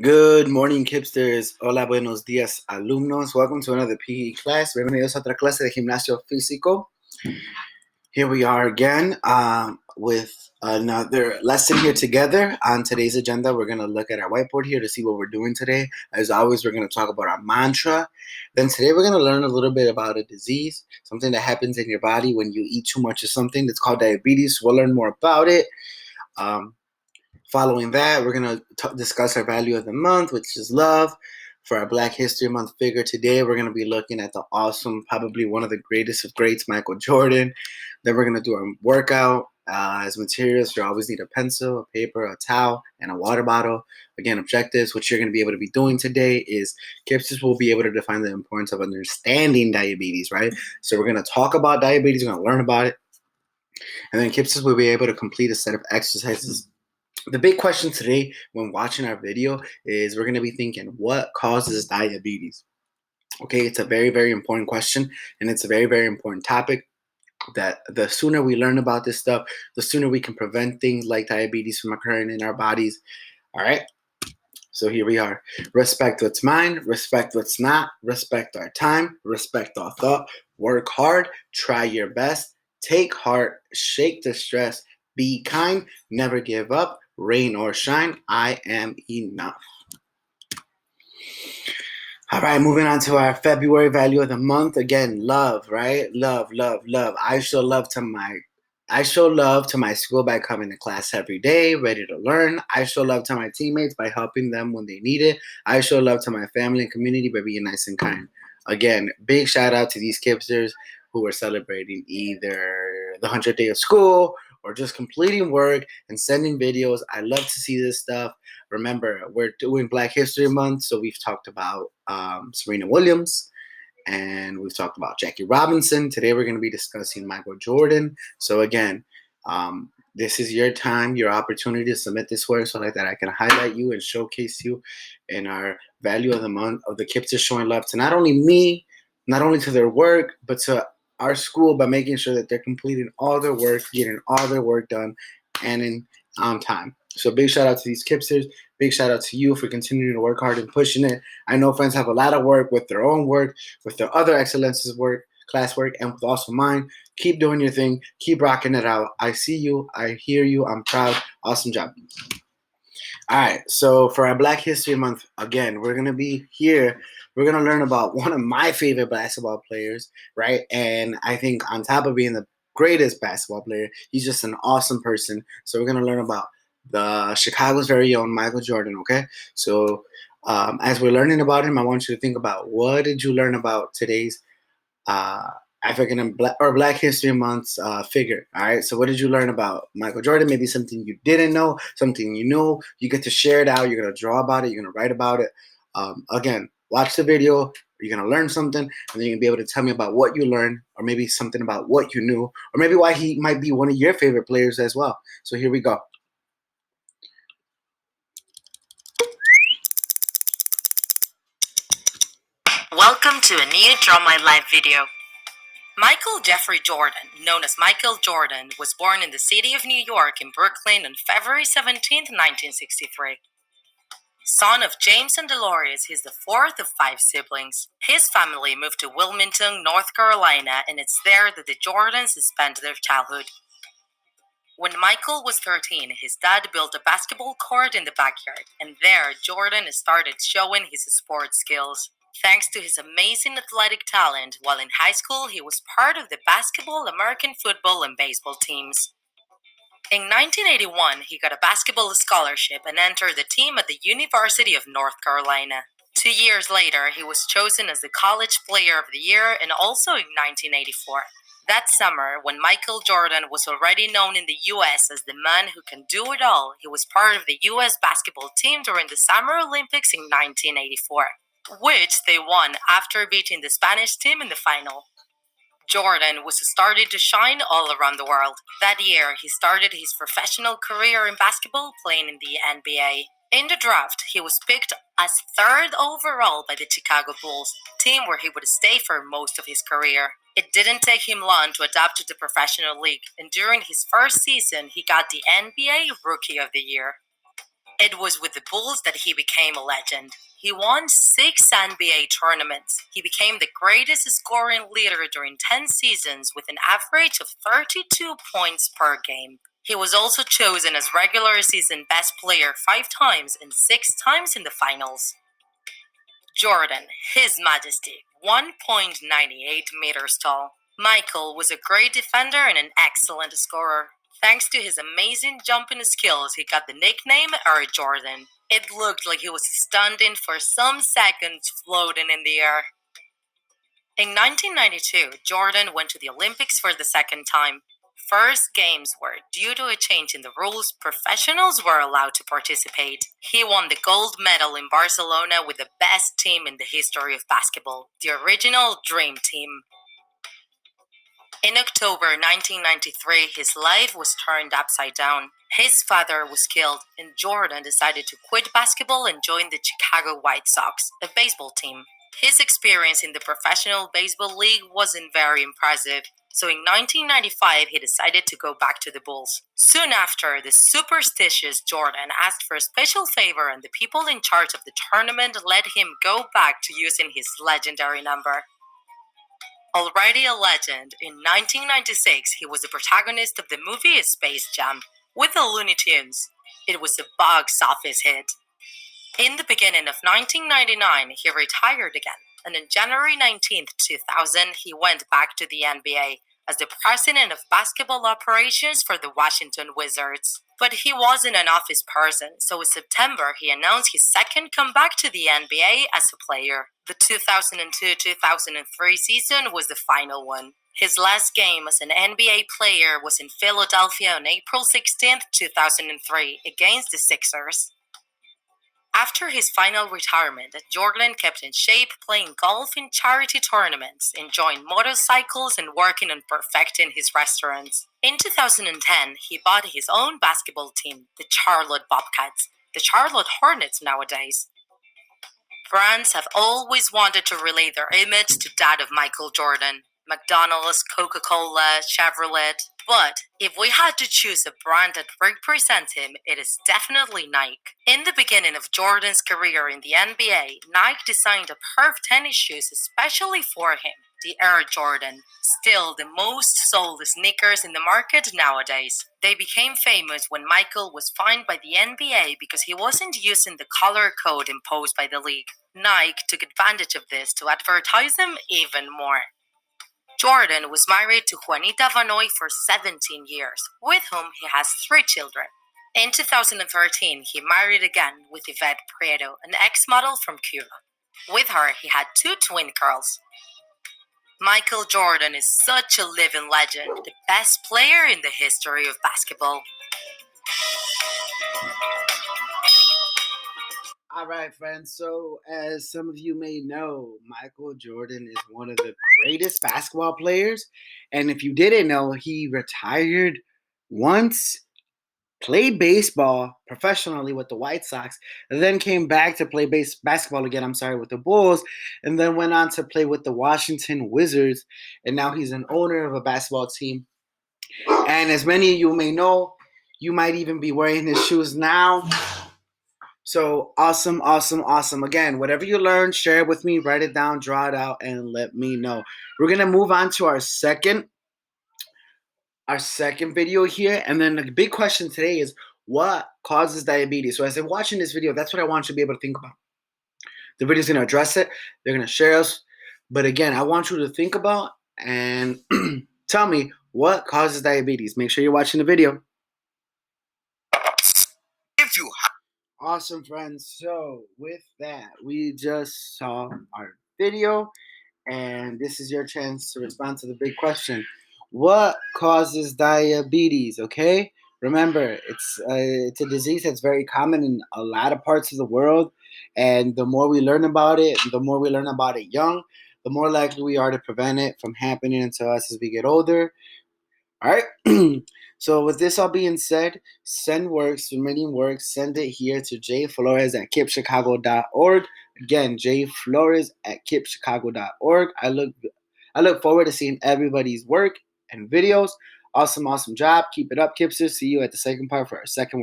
Good morning, Kipsters. Hola, buenos días, alumnos. Welcome to another PE class. Bienvenidos a otra clase de gimnasio físico. Here we are again with another lesson here together. On today's agenda, we're going to look at our whiteboard here to see what we're doing today. As always, we're going to talk about our mantra. Then today, we're going to learn a little bit about a disease, something that happens in your body when you eat too much of something that's called diabetes. We'll learn more about it. Following that, we're going to discuss our value of the month, which is love. For our Black History Month figure today, we're going to be looking at the awesome, probably one of the greatest of greats, Michael Jordan. Then we're going to do our workout. As materials, you always need a pencil, a paper, a towel, and a water bottle. Again, objectives, what you're going to be able to be doing today is Kipsters will be able to define the importance of understanding diabetes, right? So we're going to talk about diabetes, we're going to learn about it. And then Kipsters will be able to complete a set of exercises. The big question today when watching our video is we're going to be thinking, what causes diabetes? Okay, it's a very, very important question, and it's a very, very important topic that the sooner we learn about this stuff, the sooner we can prevent things like diabetes from occurring in our bodies. All right, so here we are. Respect what's mine, respect what's not, respect our time, respect our thought, work hard, try your best, take heart, shake the stress, be kind, never give up, rain or shine, I am enough. All right, moving on to our February value of the month. Again, love, right? Love, love, love. I show love to my school by coming to class every day, ready to learn. I show love to my teammates by helping them when they need it. I show love to my family and community by being nice and kind. Again, big shout out to these Kipsters who are celebrating either the 100th day of school or just completing work and sending videos. I love to see this stuff. Remember, we're doing Black History Month, so we've talked about Serena Williams, and we've talked about Jackie Robinson. Today we're going to be discussing Michael Jordan. So again, this is your time, your opportunity to submit this work so that I can highlight you and showcase you in our value of the month of the Kipsters showing love to not only me, not only to their work, but to our school by making sure that they're completing all their work, getting all their work done, and on time. So big shout out to these Kipsters. Big shout out to you for continuing to work hard and pushing it. I know friends have a lot of work with their own work, with their other excellences work, classwork, and with also mine. Keep doing your thing. Keep rocking it out. I see you. I hear you. I'm proud. Awesome job. All right. So for our Black History Month, again, we're going to be here. We're going to learn about one of my favorite basketball players, right? And I think on top of being the greatest basketball player, he's just an awesome person. So we're going to learn about the Chicago's very own Michael Jordan, okay? So as we're learning about him, I want you to think about what did you learn about today's African and Black History Month's figure. All right. So, what did you learn about Michael Jordan? Maybe something you didn't know, something you know. You get to share it out. You're gonna draw about it. You're gonna write about it. Again, watch the video. You're gonna learn something, and then you're gonna be able to tell me about what you learned, or maybe something about what you knew, or maybe why he might be one of your favorite players as well. So here we go. Welcome to a new Draw My Life video. Michael Jeffrey Jordan, known as Michael Jordan, was born in the city of New York in Brooklyn on February 17, 1963. Son of James and Dolores, he is the fourth of 5 siblings. His family moved to Wilmington, North Carolina, and it's there that the Jordans spent their childhood. When Michael was 13, his dad built a basketball court in the backyard, and there Jordan started showing his sports skills. Thanks to his amazing athletic talent, while in high school he was part of the basketball, American football, and baseball teams. In 1981, he got a basketball scholarship and entered the team at the University of North Carolina. 2 years later, he was chosen as the College Player of the Year, and also in 1984. That summer, when Michael Jordan was already known in the U.S. as the man who can do it all, he was part of the U.S. basketball team during the Summer Olympics in 1984, which they won after beating the Spanish team in the final. Jordan was starting to shine all around the world. That year, he started his professional career in basketball playing in the NBA. In the draft, he was picked as 3rd overall by the Chicago Bulls, team where he would stay for most of his career. It didn't take him long to adapt to the professional league, and during his first season, he got the NBA Rookie of the Year. It was with the Bulls that he became a legend. He won 6 NBA tournaments. He became the greatest scoring leader during 10 seasons with an average of 32 points per game. He was also chosen as regular season best player 5 times and 6 times in the finals. Jordan, His Majesty, 1.98 meters tall. Michael was a great defender and an excellent scorer. Thanks to his amazing jumping skills, he got the nickname Air Jordan. It looked like he was standing for some seconds floating in the air. In 1992, Jordan went to the Olympics for the second time. First games were, due to a change in the rules, professionals were allowed to participate. He won the gold medal in Barcelona with the best team in the history of basketball, the original Dream Team. In October 1993, his life was turned upside down. His father was killed, and Jordan decided to quit basketball and join the Chicago White Sox, a baseball team. His experience in the Professional Baseball League wasn't very impressive, so in 1995 he decided to go back to the Bulls. Soon after, the superstitious Jordan asked for a special favor, and the people in charge of the tournament let him go back to using his legendary number. Already a legend, in 1996 he was the protagonist of the movie Space Jam with the Looney Tunes. It was a box office hit. In the beginning of 1999, he retired again, and on January 19, 2000, he went back to the NBA as the president of basketball operations for the Washington Wizards. But he wasn't an office person, so in September he announced his second comeback to the NBA as a player. The 2002-2003 season was the final one. His last game as an NBA player was in Philadelphia on April 16, 2003, against the Sixers. After his final retirement, Jordan kept in shape, playing golf in charity tournaments, enjoying motorcycles, and working on perfecting his restaurants. In 2010, he bought his own basketball team, the Charlotte Bobcats, the Charlotte Hornets nowadays. Brands have always wanted to relate their image to that of Michael Jordan. McDonald's, Coca-Cola, Chevrolet. But if we had to choose a brand that represents him, it is definitely Nike. In the beginning of Jordan's career in the NBA, Nike designed a pair of tennis shoes especially for him, the Air Jordan, still the most sold sneakers in the market nowadays. They became famous when Michael was fined by the NBA because he wasn't using the color code imposed by the league. Nike took advantage of this to advertise him even more. Jordan was married to Juanita Vanoy for 17 years, with whom he has 3 children. In 2013, he married again with Yvette Prieto, an ex-model from Cuba. With her, he had 2 twin girls. Michael Jordan is such a living legend, the best player in the history of basketball. All right, friends. So, as some of you may know, Michael Jordan is one of the greatest basketball players. And if you didn't know, he retired once, played baseball professionally with the White Sox, and then came back to play basketball again, with the Bulls, and then went on to play with the Washington Wizards. And now he's an owner of a basketball team. And as many of you may know, you might even be wearing his shoes now. So awesome, awesome, awesome. Again, whatever you learn, share it with me, write it down, draw it out, and let me know. We're going to move on to our second video here. And then the big question today is, what causes diabetes? So as I'm watching this video, that's what I want you to be able to think about. The video is going to address it. They're going to share us. But again, I want you to think about and tell me what causes diabetes. Make sure you're watching the video. Awesome, friends. So with that, we just saw our video, and this is your chance to respond to the big question. What causes diabetes? Okay, remember, it's a disease that's very common in a lot of parts of the world, and the more we learn about it, the more we learn about it young, the more likely we are to prevent it from happening to us as we get older. All right. So with this all being said, send work, submitting work, send it here to jflores@kipchicago.org. Again, jflores@kipchicago.org. I look forward to seeing everybody's work and videos. Awesome, awesome job. Keep it up, Kipsters. See you at the second part for our second work.